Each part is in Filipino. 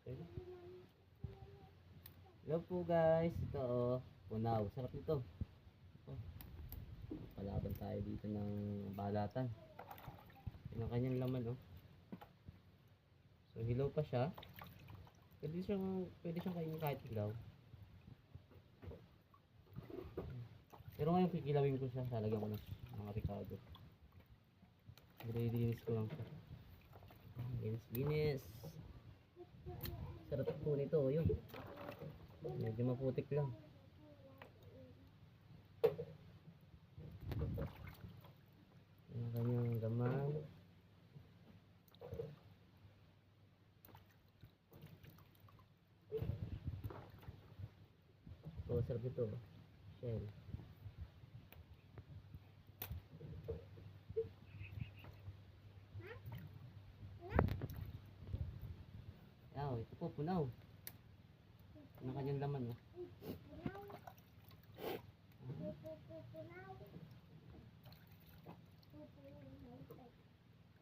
Okay. Hello po guys, ito punaw, sarap ito. Palaban tayo dito ng balatan. Yan ang kanyang laman So hilaw pa siya. Pwede siyang kainin kahit hilaw. Pero ngayon kikilawin ko siya, lalagyan ko ng mga Ricardo. Linis ko lang siya. Linis. Sarap po nito, yun. Medyo maputik lang. Ang kanyang gaman. Sarap ito. Shell. Ito po, punaw. Ang kanyang laman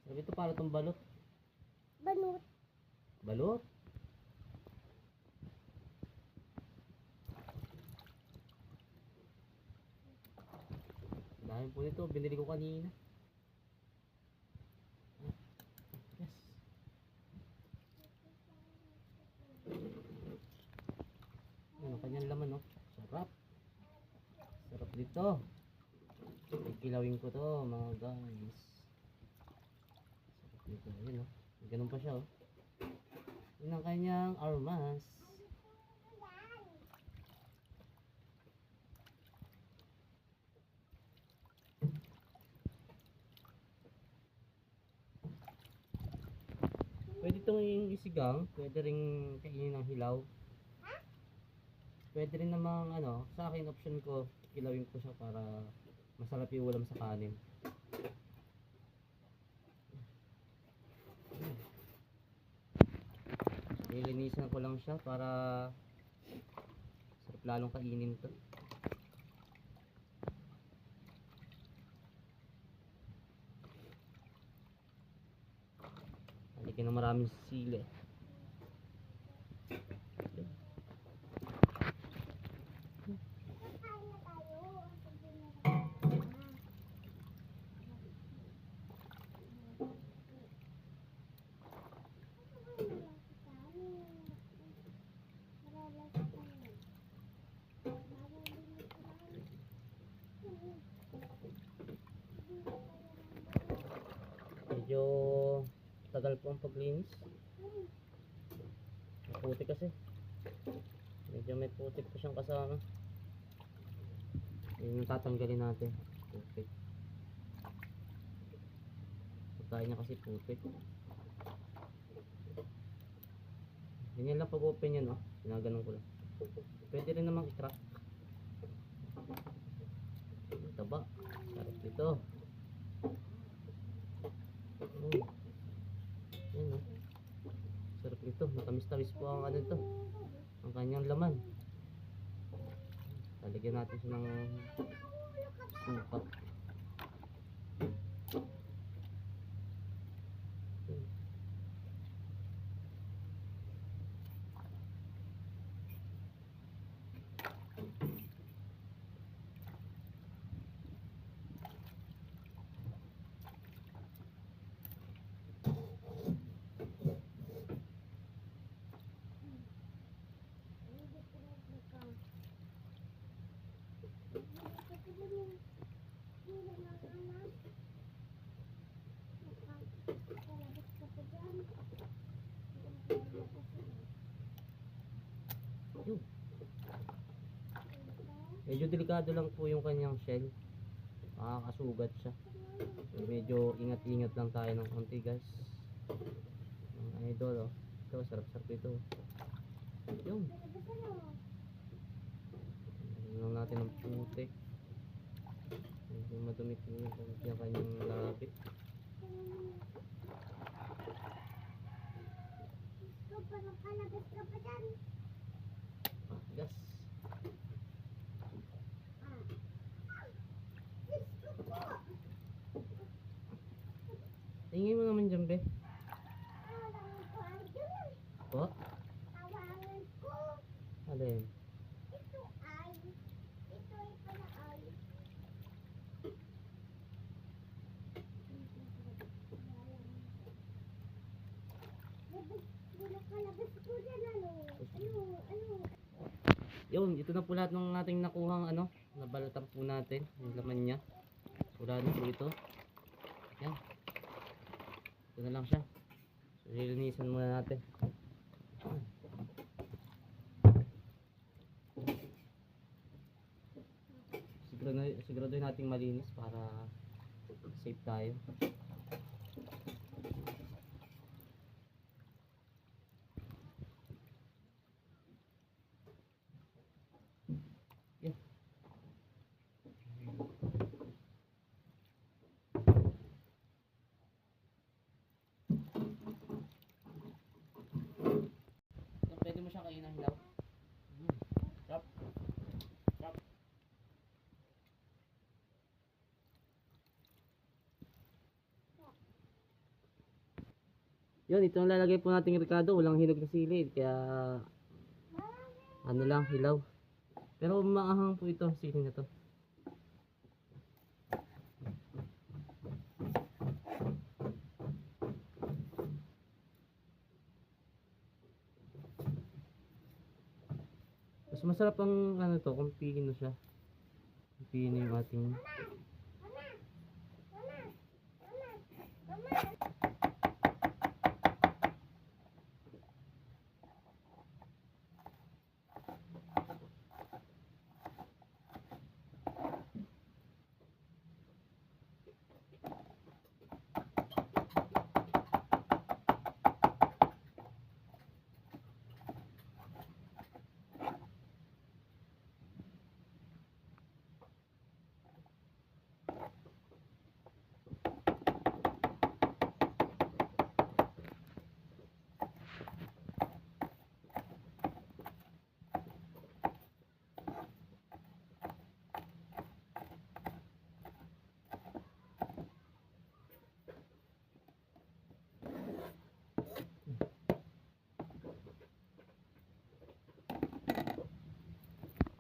Sabi ito para itong balot. Balot? Dahil po nito, binili ko kanina. Yes. Ang kanyang laman Sarap. Sarap dito. Ikilawin ko to mga guys. Sarap dito. Yun ganun pa siya Yun ang kanyang armas. Pwede itong isigang, pwede rin kainin ng hilaw. Pwede rin namang sa akin option ko, kilawin ko siya para masarap yung ulam sa kanin. Nilinisan ko lang siya para sarap lalong kainin to. Halika na maraming sili. Medyo tagal po ang paglinis. Maputik kasi. Medyo may putik po siyang kasama. Yun yung tatanggalin natin. Putik. Pagkain niya kasi putik. Ganyan lang pag-open yan Ginaganon ko lang. Pwede rin namang i-crack. Taba. Sarap dito. Yan Sarap nito. Matamis-tamis po ang ang kanyang laman. Lalagyan natin siya ng suka. Medyo delikado lang po yung kanyang shell. Makakasugat siya. So, medyo ingat-ingat lang tayo ng konti guys. Mga idol Ito, sarap-sarap ito. Yung lang natin ng putik. Medyo madumi po yung kanyang labi. Gas. Tingin mo naman dyan, be. Po? Yun, ito na po lahat ng ating nakuhang ano, nabalatan po natin, yung laman niya. Wala na po ito. Yan. Ito na lang siya. So, lilinisan muna natin. Siguraduhin nating malinis para safe tayo. Yan. Pwede mo siyang kainin ng hilaw. Sarap. Sarap. Yun, ito ang lalagay po nating Ricardo. Walang hinog na sili. Kaya ano lang, hilaw. Pero maahang po ito, sili na to. Mas masarap ang ano to, kung pino siya. Kung pino yung ating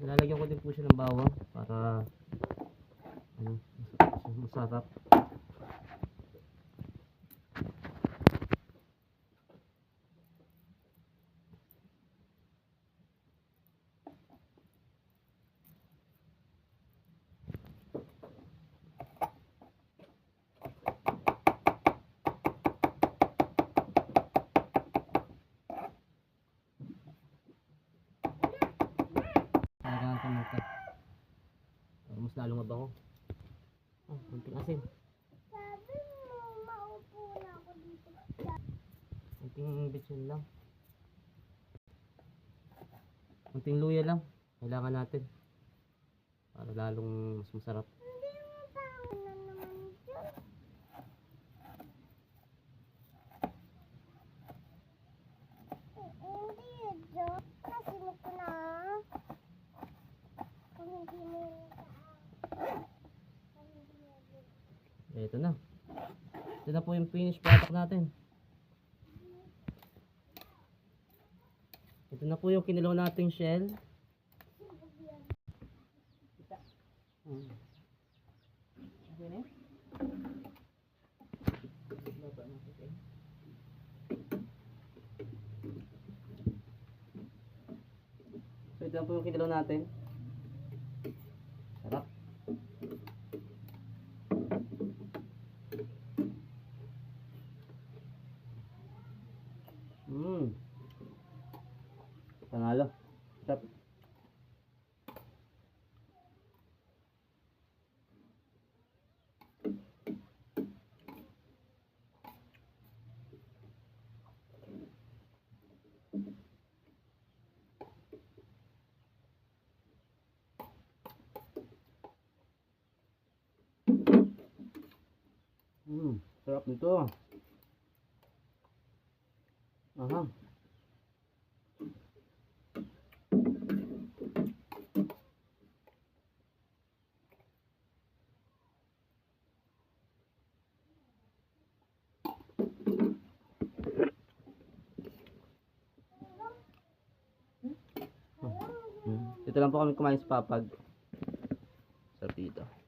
Nilalagyan ko din po siya ng bawang para ano, masarap. Mas lalong mabango. Oh, konting asin. Sabi mo, maupo na ako dito. Konting bitsin lang. Konting luya lang. Kailangan natin. Para lalong mas masarap. Hindi mo tao na naman dyan. Hindi dyan. Nasunod ko na. Kung hindi mo Ito na. Ito na po yung finished product natin. Ito na po yung kinilaw nating shell. So ito na po yung kinilaw natin. Sarap. Panalo. Sarap. Sarap nito. Aha. Dito lang po kami kumain sa Papag. Sarap dito.